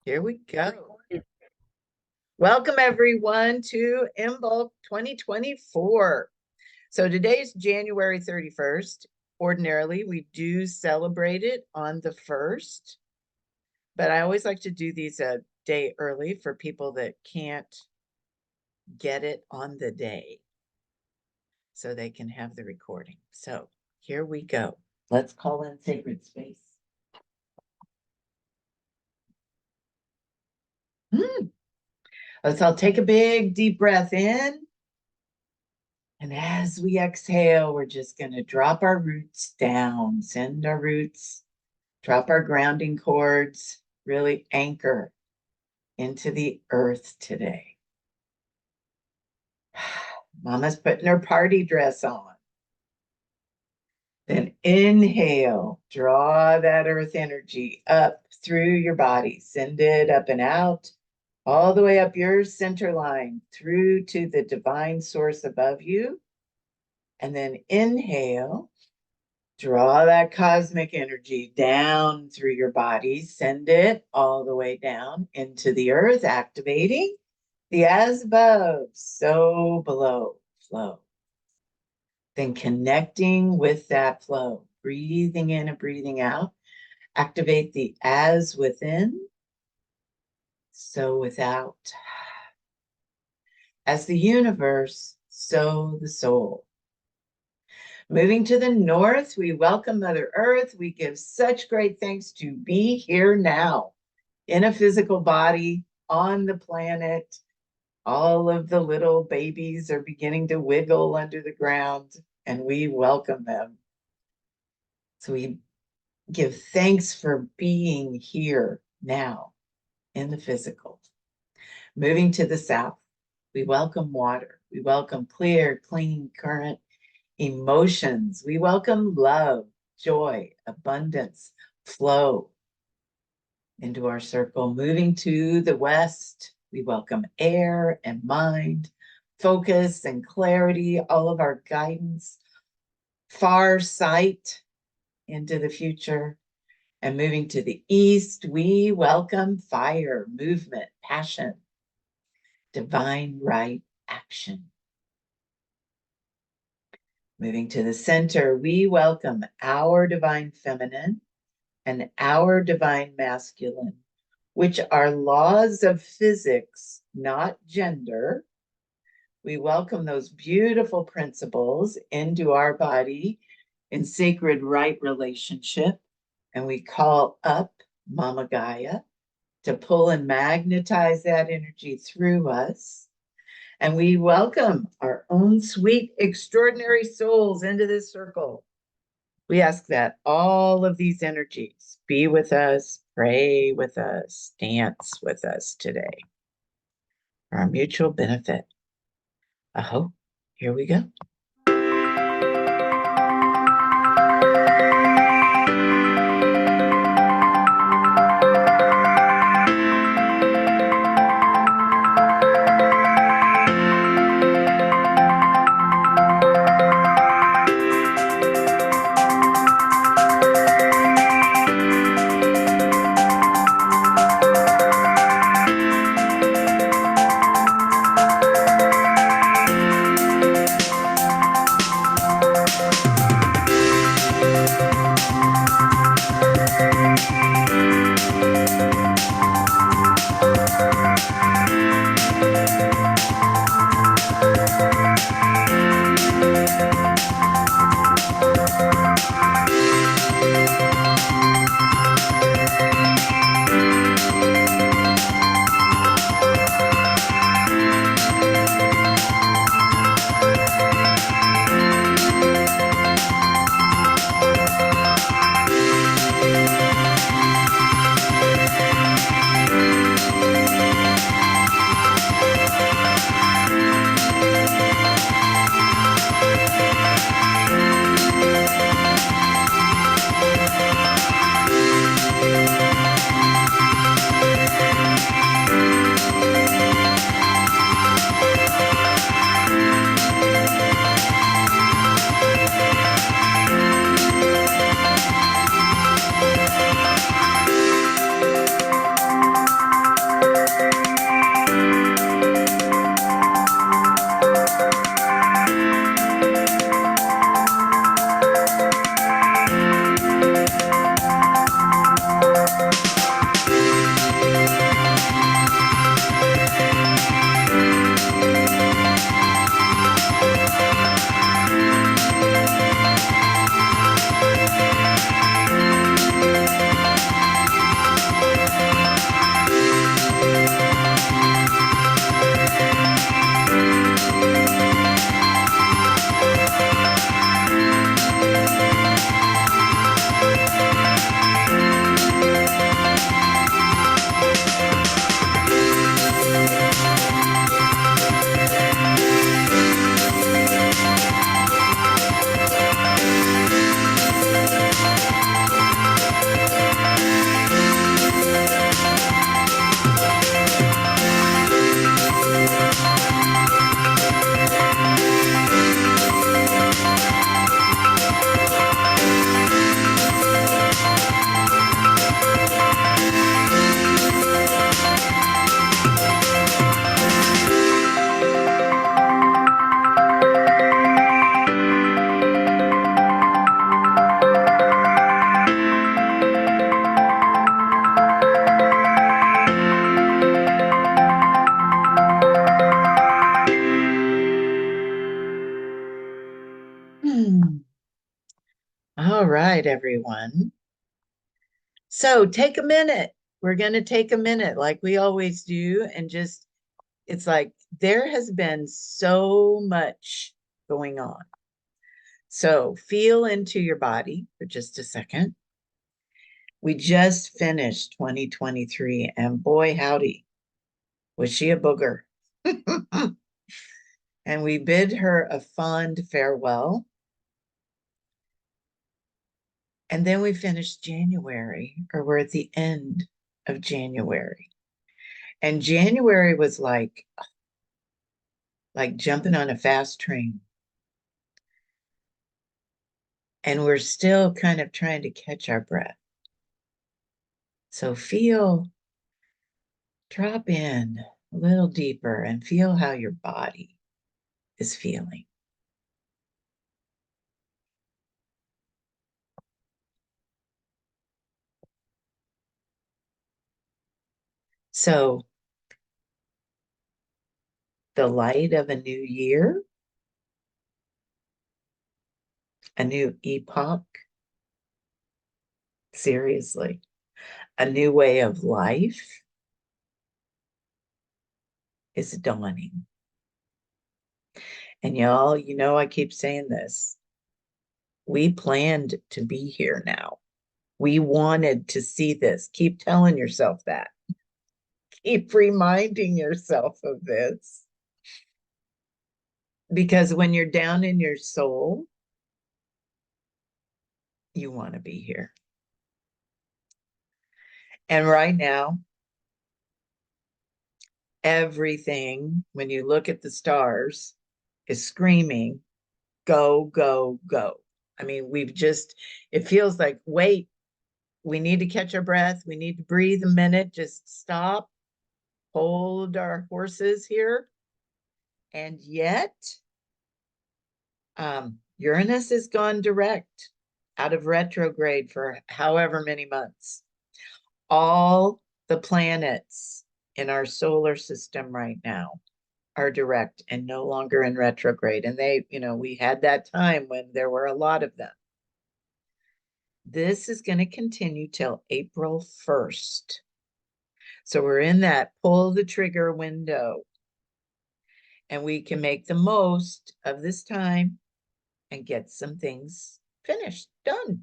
Here we go. Welcome everyone to Imbolc 2024. So today's January 31st. Ordinarily, we do celebrate it on the 1st, but I always like to do these a day early for people that can't get it on the day so they can have the recording. So here we go. Let's call in sacred space. Let's all take a big deep breath in. And as we exhale, we're just going to drop our roots down, send our roots, drop our grounding cords, really anchor into the earth today. Mama's putting her party dress on. Then inhale, draw that earth energy up through your body, send it up and out, all the way up your center line, through to the divine source above you. And then inhale, draw that cosmic energy down through your body, send it all the way down into the earth, activating the as above, so below flow. Then connecting with that flow, breathing in and breathing out, activate the as within, so without. As the universe, so the soul. Moving to the north, we welcome Mother Earth. We give such great thanks to be here now in a physical body on the planet. All of the little babies are beginning to wiggle under the ground, and we welcome them. So we give thanks for being here now in the physical. Moving to the south, we welcome water. We welcome clear, clean current emotions. We welcome love, joy, abundance, flow into our circle. Moving to the west, we welcome air and mind, focus and clarity, all of our guidance, far sight into the future. And moving to the east, we welcome fire, movement, passion, divine right action. Moving to the center, we welcome our divine feminine and our divine masculine, which are laws of physics, not gender. We welcome those beautiful principles into our body in sacred right relationship, and we call up Mama Gaia to pull and magnetize that energy through us. And we welcome our own sweet, extraordinary souls into this circle. We ask that all of these energies be with us, pray with us, dance with us today for our mutual benefit. Aho, here we go. All right, everyone. So take a minute. We're going to take a minute like we always do and just, it's like there has been so much going on. So feel into your body for just a second. We just finished 2023, and boy, howdy, was she a booger. And we bid her a fond farewell. And then we finished January, or we're at the end of January. And January was like jumping on a fast train. And we're still kind of trying to catch our breath. So drop in a little deeper and feel how your body is feeling. So the light of a new year, a new epoch, seriously, a new way of life is dawning. And y'all, you know, I keep saying this. We planned to be here now. We wanted to see this. Keep telling yourself that. Keep reminding yourself of this. Because when you're down in your soul, you want to be here. And right now, everything, when you look at the stars, is screaming, go, go, go. I mean, it feels like, wait, we need to catch our breath. We need to breathe a minute. Just stop, hold our horses here. And yet, Uranus has gone direct out of retrograde for however many months. All the planets in our solar system right now are direct and no longer in retrograde. And we had that time when there were a lot of them. This is going to continue till April 1st. So we're in that pull the trigger window. And we can make the most of this time and get some things finished, done.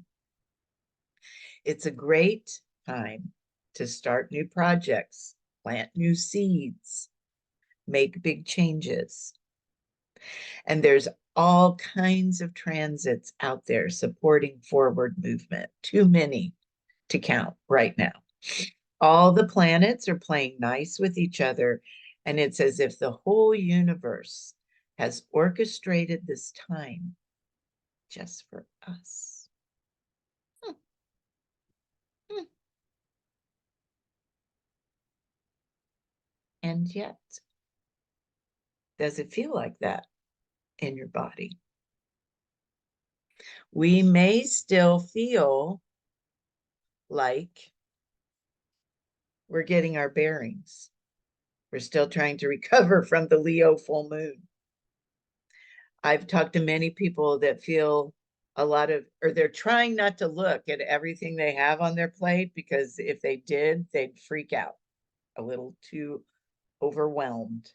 It's a great time to start new projects, plant new seeds, make big changes. And there's all kinds of transits out there supporting forward movement, too many to count right now. All the planets are playing nice with each other, and it's as if the whole universe has orchestrated this time just for us. And yet, does it feel like that in your body? We may still feel like we're getting our bearings. We're still trying to recover from the Leo full moon. I've talked to many people that feel or they're trying not to look at everything they have on their plate, because if they did, they'd freak out, a little too overwhelmed.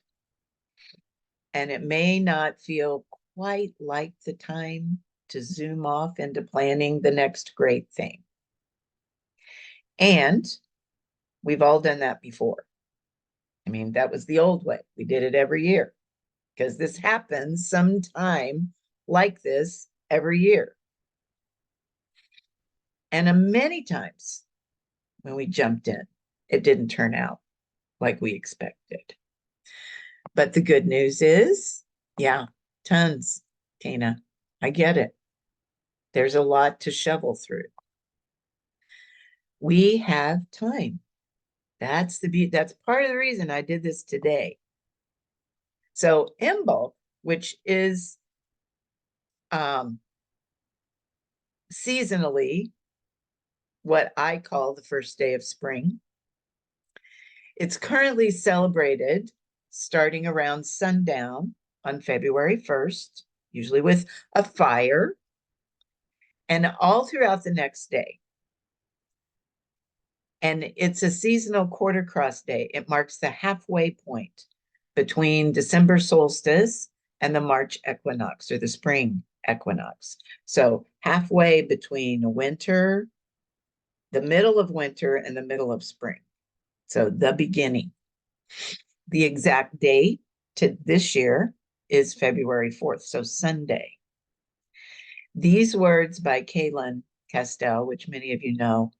And it may not feel quite like the time to zoom off into planning the next great thing. And we've all done that before. I mean, that was the old way. We did it every year because this happens sometime like this every year. And many times when we jumped in, it didn't turn out like we expected. But the good news is, yeah, tons, Tina. I get it. There's a lot to shovel through. We have time. That's part of the reason I did this today. So Imbolc, which is seasonally what I call the first day of spring. It's currently celebrated starting around sundown on February 1st, usually with a fire. and all throughout the next day. And it's a seasonal quarter cross day. It marks the halfway point between December solstice and the March equinox or the spring equinox. So halfway between winter, the middle of winter, and the middle of spring. So the beginning. The exact date to this year is February 4th, so Sunday. These words by Kaylin Castell, which many of you know,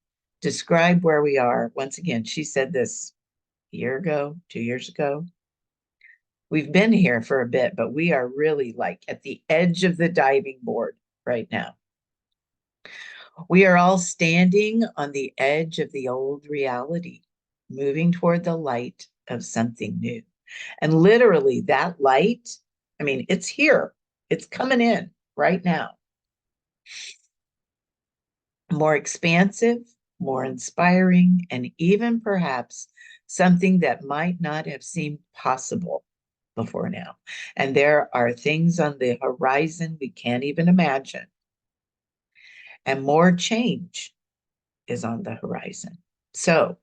describe where we are. Once again, she said this a year ago, 2 years ago. We've been here for a bit, but we are really like at the edge of the diving board right now. We are all standing on the edge of the old reality, moving toward the light of something new. And literally, that light, I mean, it's here, it's coming in right now. More expansive, more inspiring, and even perhaps something that might not have seemed possible before now. And there are things on the horizon we can't even imagine. And more change is on the horizon. So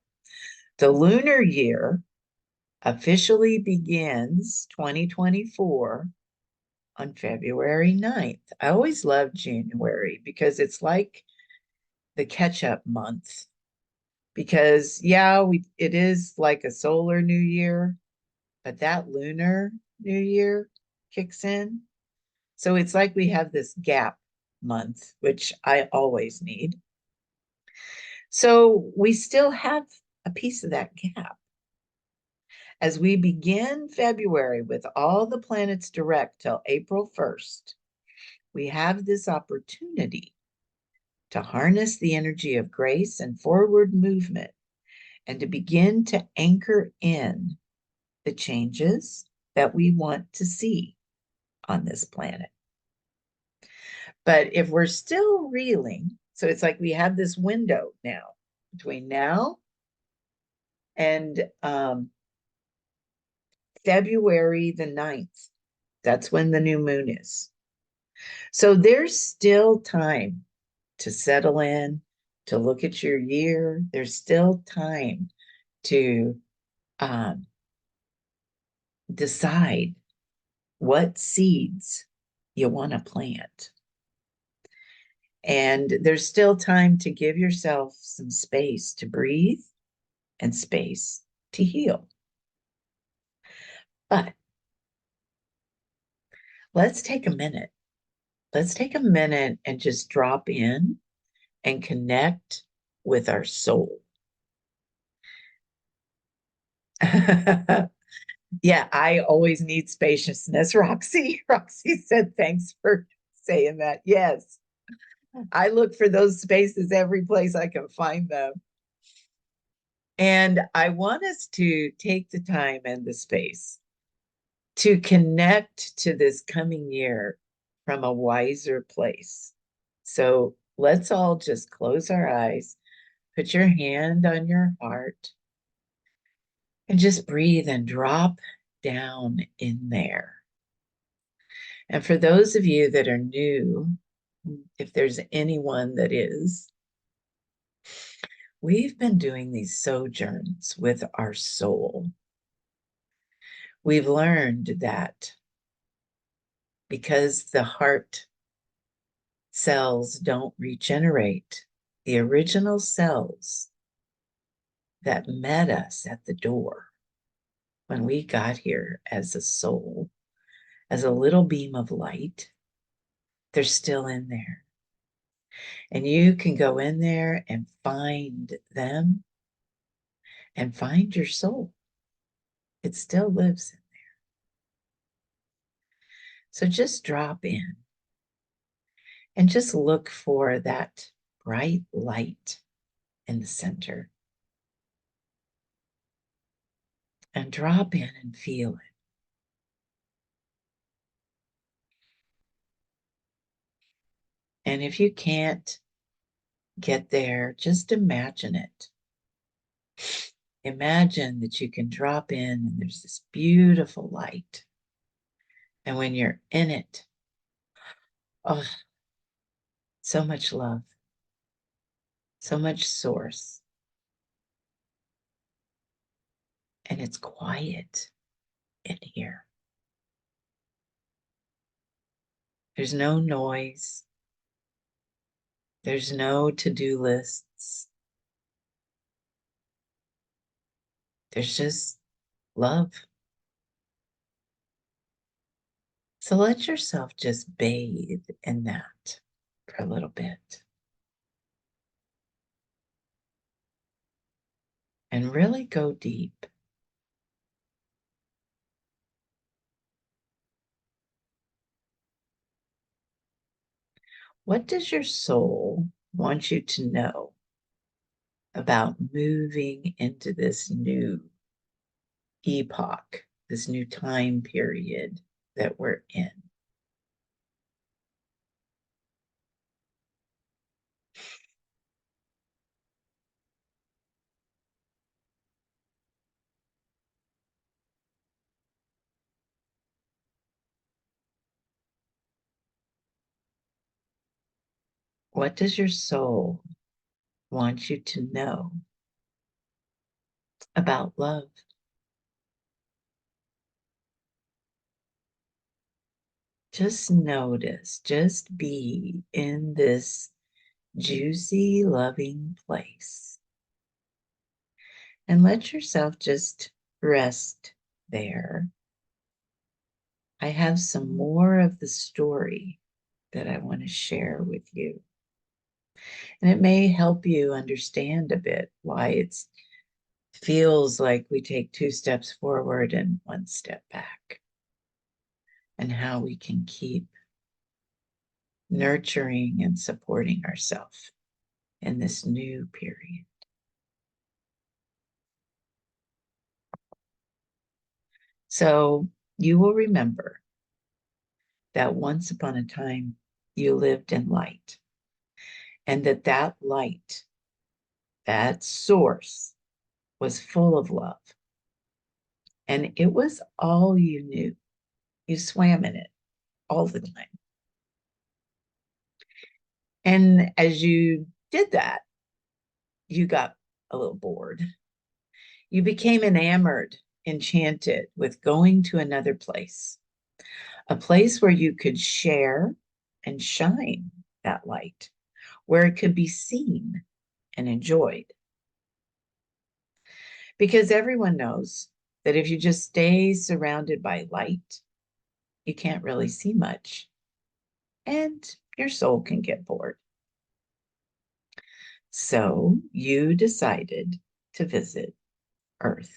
the lunar year officially begins 2024 on February 9th. I always love January because it's like the catch-up month. Because it is like a solar new year, but that lunar new year kicks in. So it's like we have this gap month, which I always need. So we still have a piece of that gap. As we begin February with all the planets direct till April 1st, we have this opportunity to harness the energy of grace and forward movement and to begin to anchor in the changes that we want to see on this planet. But if we're still reeling, so it's like we have this window now between now and February the 9th. That's when the new moon is. So there's still time to settle in, to look at your year. There's still time to decide what seeds you want to plant. And there's still time to give yourself some space to breathe and space to heal. But let's take a minute. Let's take a minute and just drop in and connect with our soul. Yeah, I always need spaciousness, Roxy. Roxy said, thanks for saying that. Yes, I look for those spaces every place I can find them. And I want us to take the time and the space to connect to this coming year from a wiser place. So let's all just close our eyes, put your hand on your heart, and just breathe and drop down in there. And for those of you that are new, if there's anyone that is, we've been doing these sojourns with our soul. We've learned that because the heart cells don't regenerate, the original cells that met us at the door when we got here as a soul, as a little beam of light, they're still in there. And you can go in there and find them and find your soul. It still lives in there. So just drop in and just look for that bright light in the center. And drop in and feel it. And if you can't get there, just imagine it. Imagine that you can drop in and there's this beautiful light. And when you're in it, oh, So much love, so much source. And it's quiet in here. There's no noise. There's no to-do lists. There's just love. So let yourself just bathe in that for a little bit. And really go deep. What does your soul want you to know about moving into this new epoch, this new time period that we're in? What does your soul want you to know about love? Just notice, just be in this juicy, loving place. And let yourself just rest there. I have some more of the story that I want to share with you. And it may help you understand a bit why it feels like we take 2 steps forward and 1 step back, and how we can keep nurturing and supporting ourselves in this new period. So you will remember that once upon a time you lived in light, and that light, that source, was full of love, and it was all you knew. You swam in it all the time. And as you did that, you got a little bored. You became enamored, enchanted with going to another place, a place where you could share and shine that light, where it could be seen and enjoyed. Because everyone knows that if you just stay surrounded by light, you can't really see much, and your soul can get bored. So you decided to visit Earth.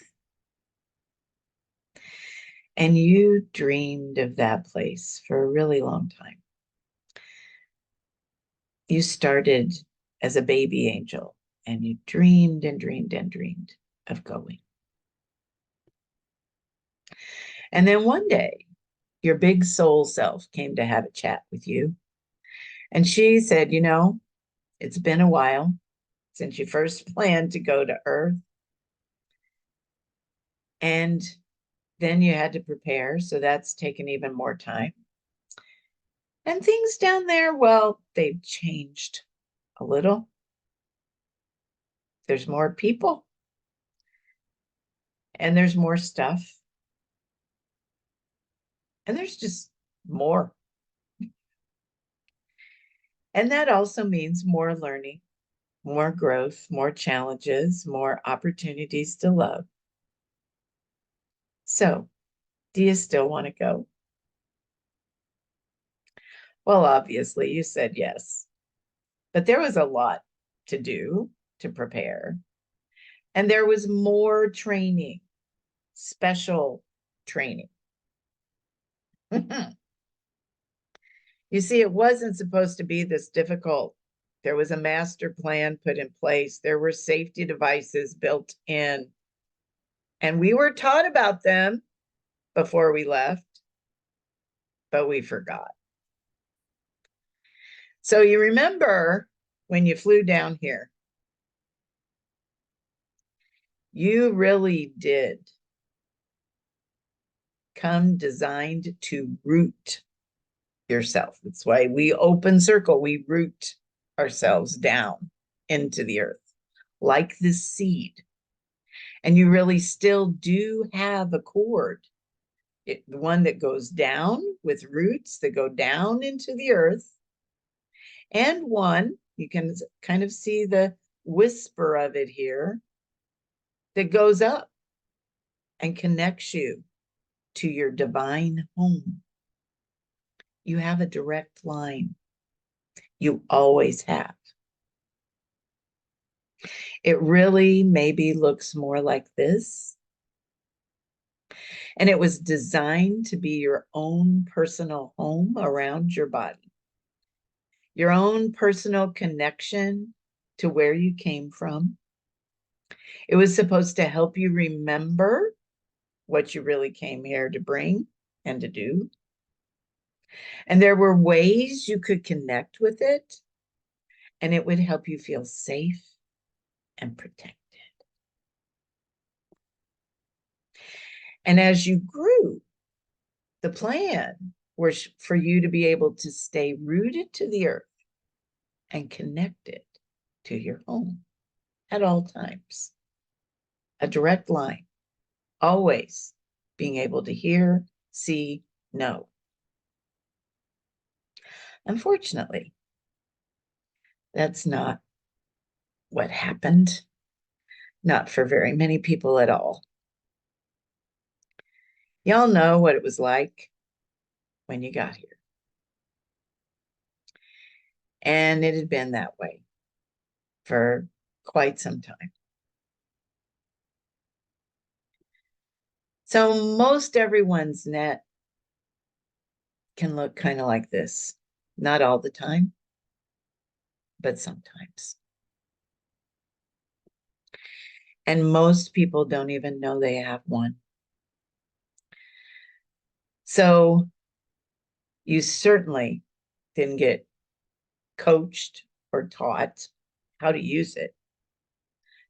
And you dreamed of that place for a really long time. You started as a baby angel, and you dreamed and dreamed and dreamed of going. And then one day, your big soul self came to have a chat with you. And she said, you know, it's been a while since you first planned to go to Earth. And then you had to prepare, so that's taken even more time. And things down there, well, they've changed a little. There's more people, and there's more stuff, and there's just more. And that also means more learning, more growth, more challenges, more opportunities to love. So, do you still want to go? Well, obviously, you said yes. But there was a lot to do to prepare. And there was more training, special training. You see, it wasn't supposed to be this difficult. There was a master plan put in place. There were safety devices built in. And we were taught about them before we left, but we forgot. So you remember when you flew down here, you really did come designed to root yourself. That's why we open circle, we root ourselves down into the earth, like this seed. And you really still do have a cord, the one that goes down with roots that go down into the earth, and one, you can kind of see the whisper of it here, that goes up and connects you to your divine home. You have a direct line. You always have. It really maybe looks more like this. And it was designed to be your own personal home around your body, your own personal connection to where you came from. It was supposed to help you remember what you really came here to bring and to do. And there were ways you could connect with it, and it would help you feel safe and protected. And as you grew, the plan was for you to be able to stay rooted to the earth and connected to your home at all times. A direct line, always being able to hear, see, know. Unfortunately, that's not what happened, not for very many people at all. Y'all know what it was like when you got here. And it had been that way for quite some time. So most everyone's net can look kind of like this. Not all the time, but sometimes. And most people don't even know they have one. So you certainly didn't get coached or taught how to use it.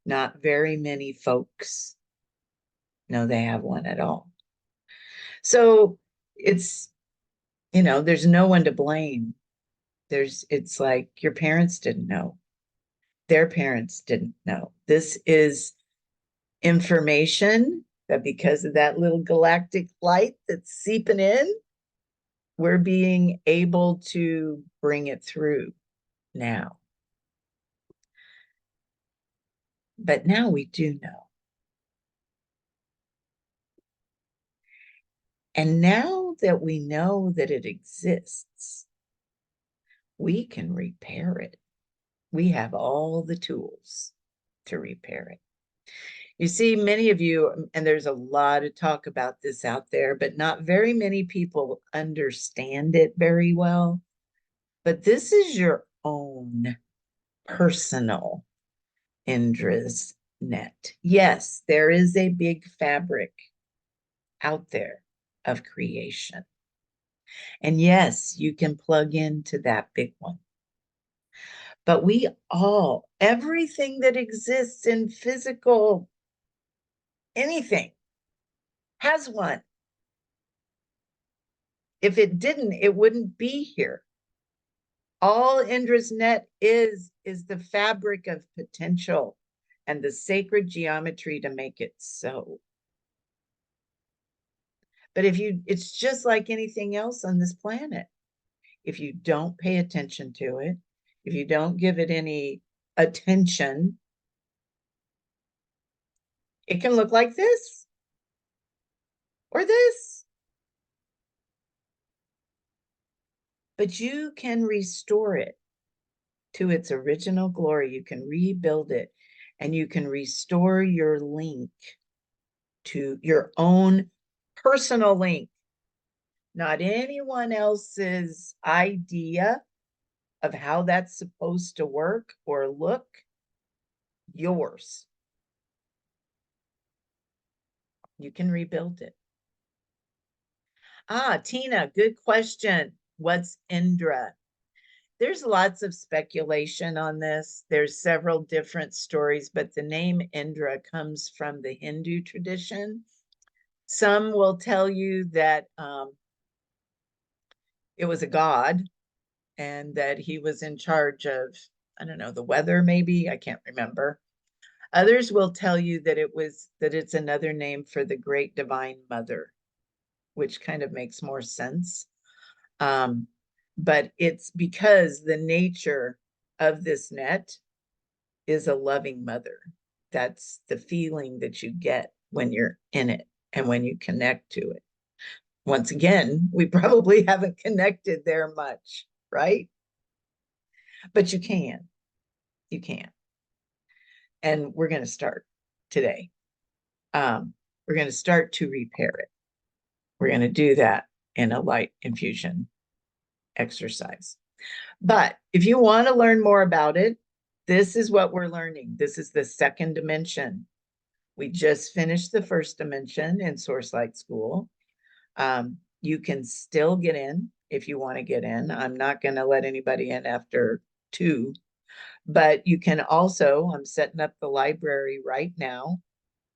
Not very many folks know they have one at all. So it's, there's no one to blame. It's like your parents didn't know. Their parents didn't know. This is information that, because of that little galactic light that's seeping in, we're being able to bring it through now. But now we do know. And now that we know that it exists, we can repair it. We have all the tools to repair it. You see, many of you, and there's a lot of talk about this out there, but not very many people understand it very well. But this is your own personal Indra's net. Yes, there is a big fabric out there of creation. And yes, you can plug into that big one. But we all, everything that exists in physical anything, has one. If it didn't, it wouldn't be here. All Indra's net is the fabric of potential and the sacred geometry to make it so. But it's just like anything else on this planet. If you don't pay attention to it, if you don't give it any attention, it can look like this or this. But you can restore it to its original glory. You can rebuild it, and you can restore your link to your own personal link, not anyone else's idea of how that's supposed to work or look. Yours. You can rebuild it. Tina, good question. What's Indra? There's lots of speculation on this. There's several different stories, but the name Indra comes from the Hindu tradition. Some will tell you that it was a god and that he was in charge of I don't know, the weather maybe, I can't remember. Others will tell you that it's another name for the great divine mother, which kind of makes more sense. But it's because the nature of this net is a loving mother. That's the feeling that you get when you're in it and when you connect to it. Once again, we probably haven't connected there much, right? But you can. You can. And we're going to start today. We're going to start to repair it. We're going to do that in a light infusion exercise. But if you want to learn more about it, this is what we're learning. This is the second dimension. We just finished the first dimension in Source Light School. You can still get in if you want to get in. I'm not going to let anybody in after 2, but you can also, I'm setting up the library right now.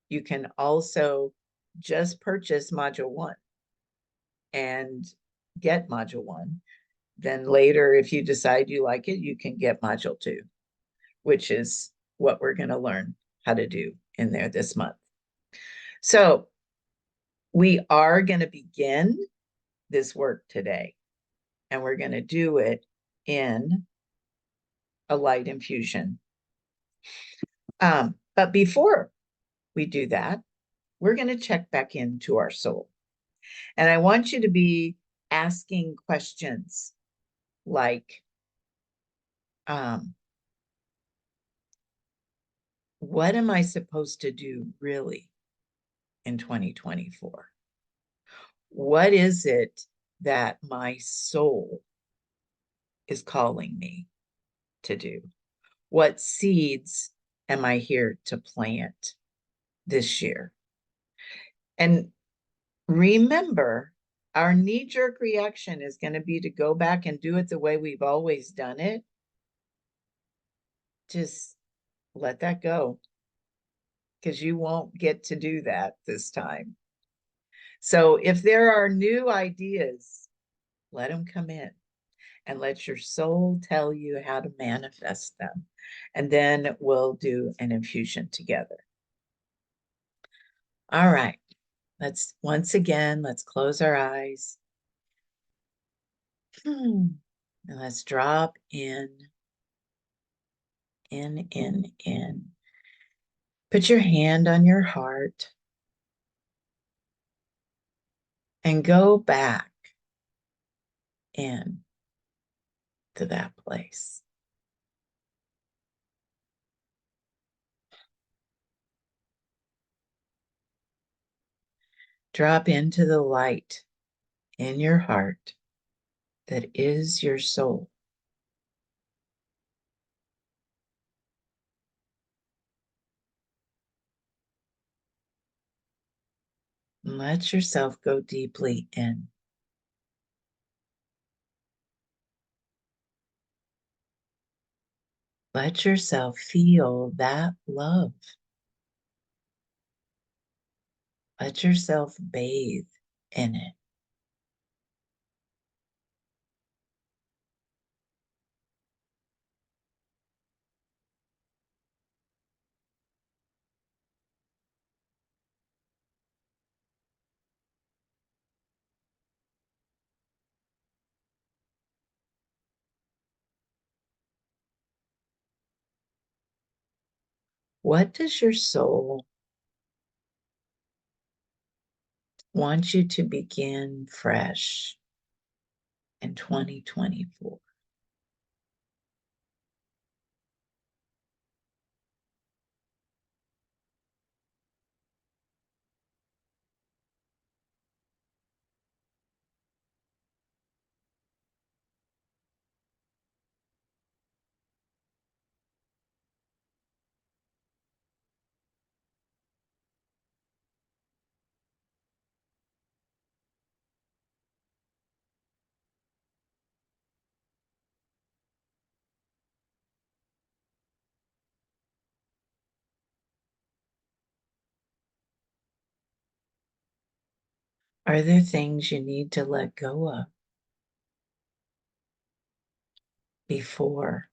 You can also just purchase Module 1 and get Module 1. Then later, if you decide you like it, you can get Module 2, which is what we're going to learn how to do in there this month. So we are going to begin this work today, and we're going to do it in a light infusion. But before we do that, we're going to check back into our soul. And I want you to be asking questions like, what am I supposed to do really in 2024? What is it that my soul is calling me to do? What seeds am I here to plant this year? And remember, our knee-jerk reaction is going to be to go back and do it the way we've always done it. Just let that go, because you won't get to do that this time. So if there are new ideas, let them come in and let your soul tell you how to manifest them. And then we'll do an infusion together. All right. Once again, let's close our eyes. And let's drop in. Put your hand on your heart and go back in to that place. Drop into the light in your heart that is your soul. And let yourself go deeply in. Let yourself feel that love. Let yourself bathe in it. What does your soul want you to begin fresh in 2024? Are there things you need to let go of before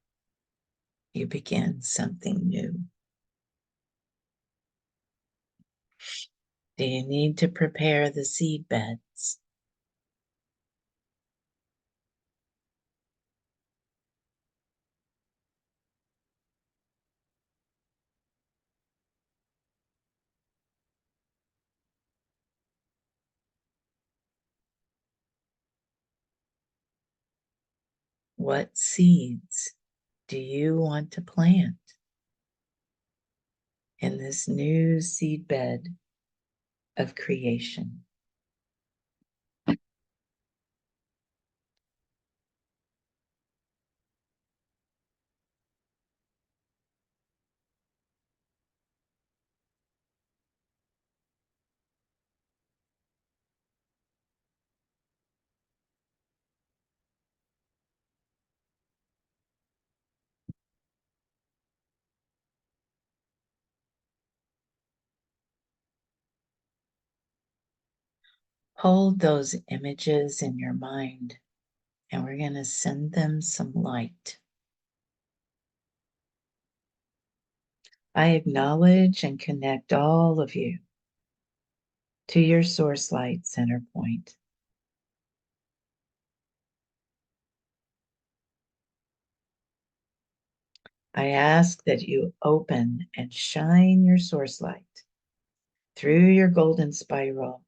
you begin something new. Do you need to prepare the seed beds? What seeds do you want to plant in this new seed bed of creation? Hold those images in your mind, and we're going to send them some light. I acknowledge and connect all of you to your source light center point. I ask that you open and shine your source light through your golden spiral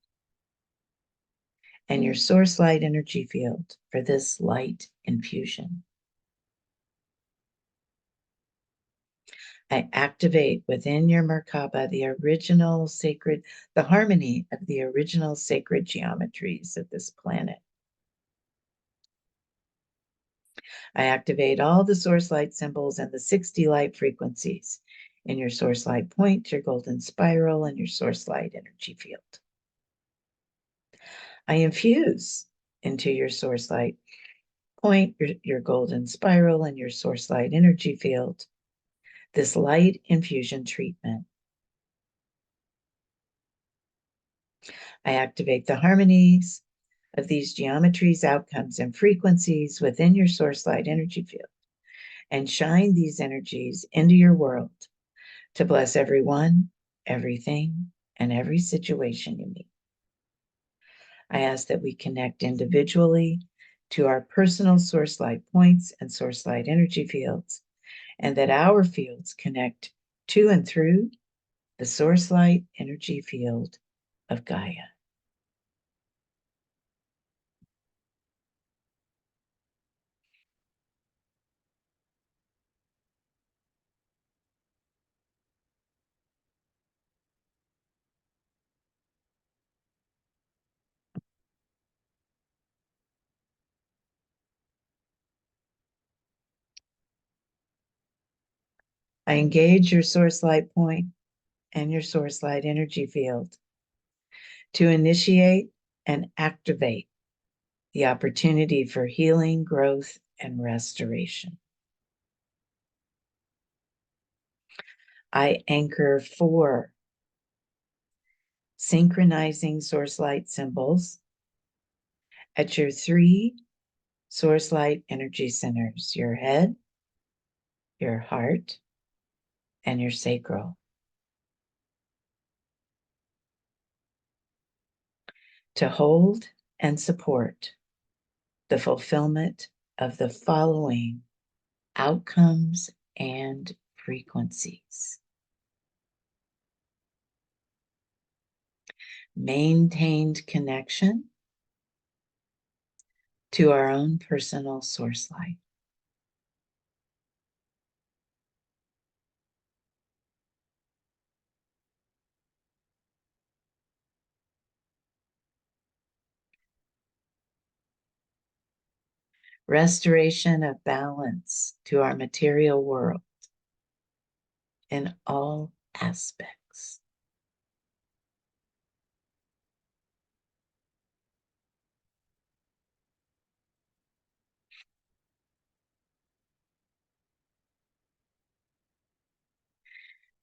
and your source light energy field for this light infusion. I activate within your Merkaba the harmony of the original sacred geometries of this planet. I activate all the source light symbols and the 60 light frequencies in your source light point, your golden spiral, and your source light energy field. I infuse into your source light point, your golden spiral, and your source light energy field this light infusion treatment. I activate the harmonies of these geometries, outcomes, and frequencies within your source light energy field and shine these energies into your world to bless everyone, everything, and every situation you meet. I ask that we connect individually to our personal source light points and source light energy fields, and that our fields connect to and through the source light energy field of Gaia. I engage your source light point and your source light energy field to initiate and activate the opportunity for healing, growth, and restoration. I anchor 4 synchronizing source light symbols at your 3 source light energy centers, your head, your heart, and your sacral, to hold and support the fulfillment of the following outcomes and frequencies. Maintained connection to our own personal source light. Restoration of balance to our material world in all aspects.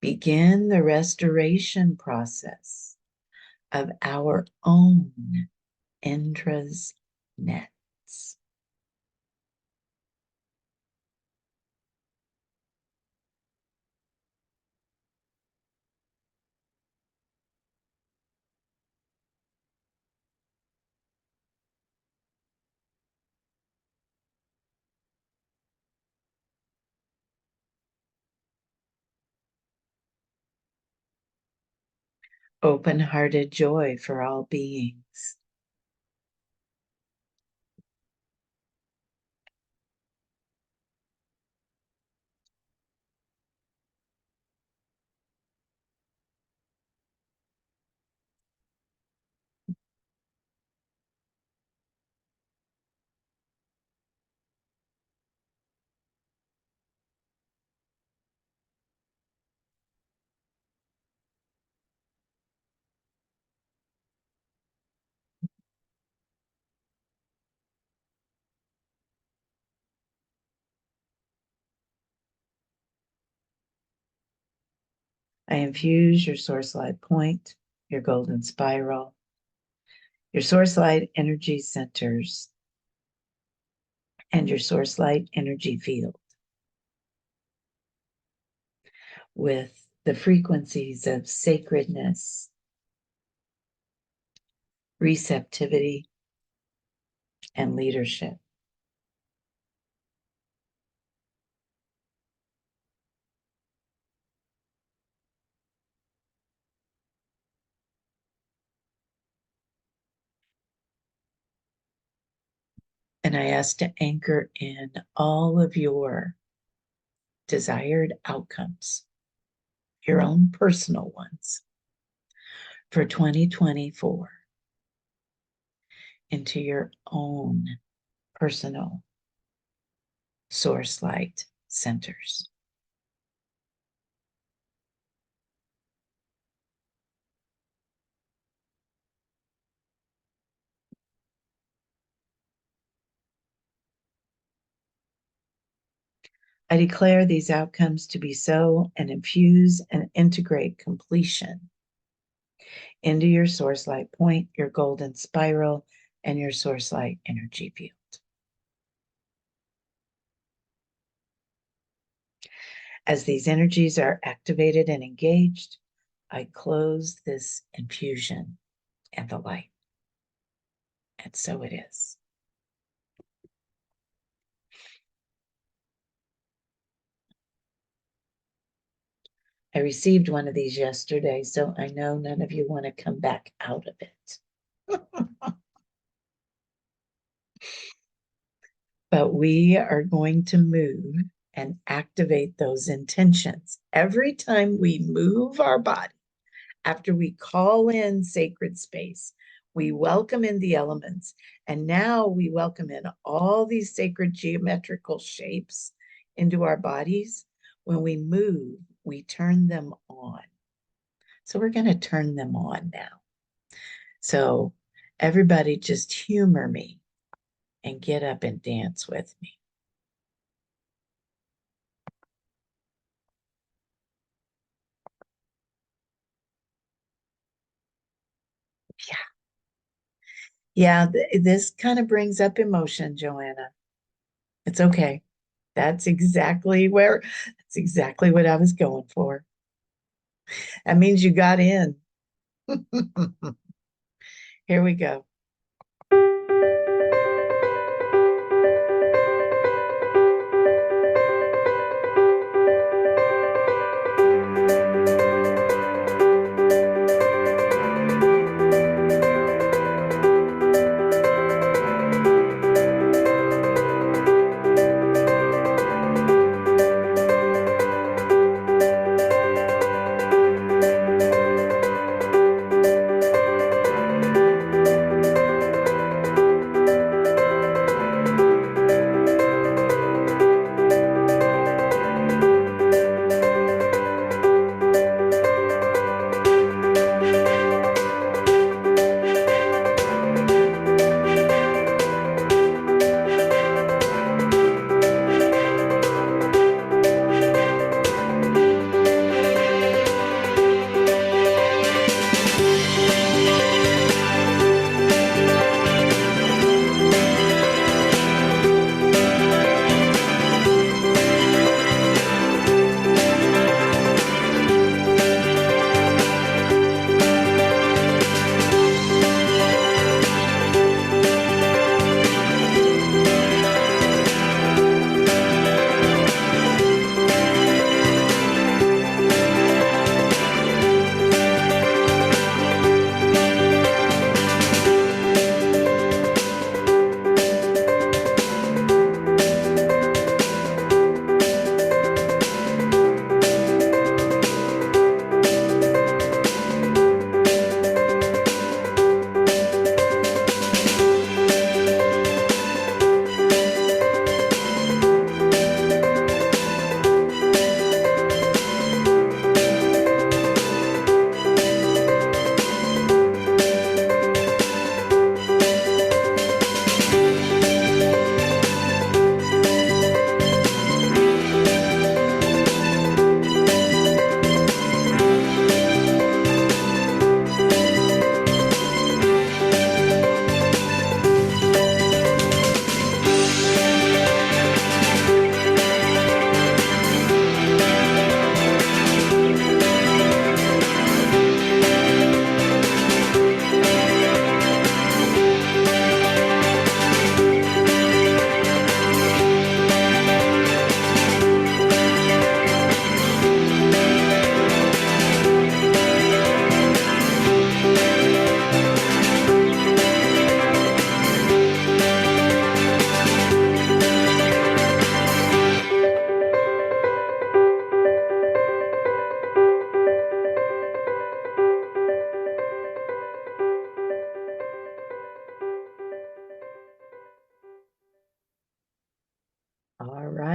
Begin the restoration process of our own intras nets. open-hearted joy for all beings. I infuse your source light point, your golden spiral, your source light energy centers, and your source light energy field with the frequencies of sacredness, receptivity, and leadership. And I ask to anchor in all of your desired outcomes, your own personal ones, for 2024 into your own personal source light centers. I declare these outcomes to be so and infuse and integrate completion into your source light point, your golden spiral, and your source light energy field. As these energies are activated and engaged, I close this infusion and the light. And so it is. I received one of these yesterday, so I know none of you want to come back out of it. But we are going to move and activate those intentions. Every time we move our body, after we call in sacred space, we welcome in the elements, and now we welcome in all these sacred geometrical shapes into our bodies. When we move, we turn them on. So we're going to turn them on now. So everybody just humor me and get up and dance with me. Yeah, this kind of brings up emotion, Joanna. It's okay. That's exactly what I was going for. That means you got in. Here we go.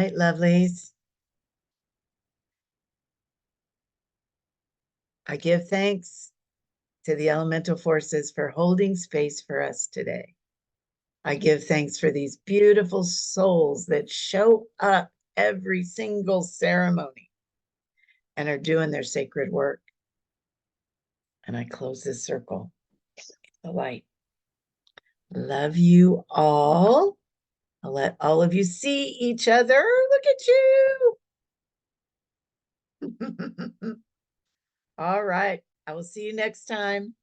right, lovelies. I give thanks to the elemental forces for holding space for us today. I give thanks for these beautiful souls that show up every single ceremony and are doing their sacred work. And I close this circle, the light. Love you all. I'll let all of you see each other. Look at you. All right. I will see you next time.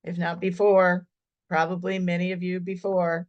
If not before, probably many of you before.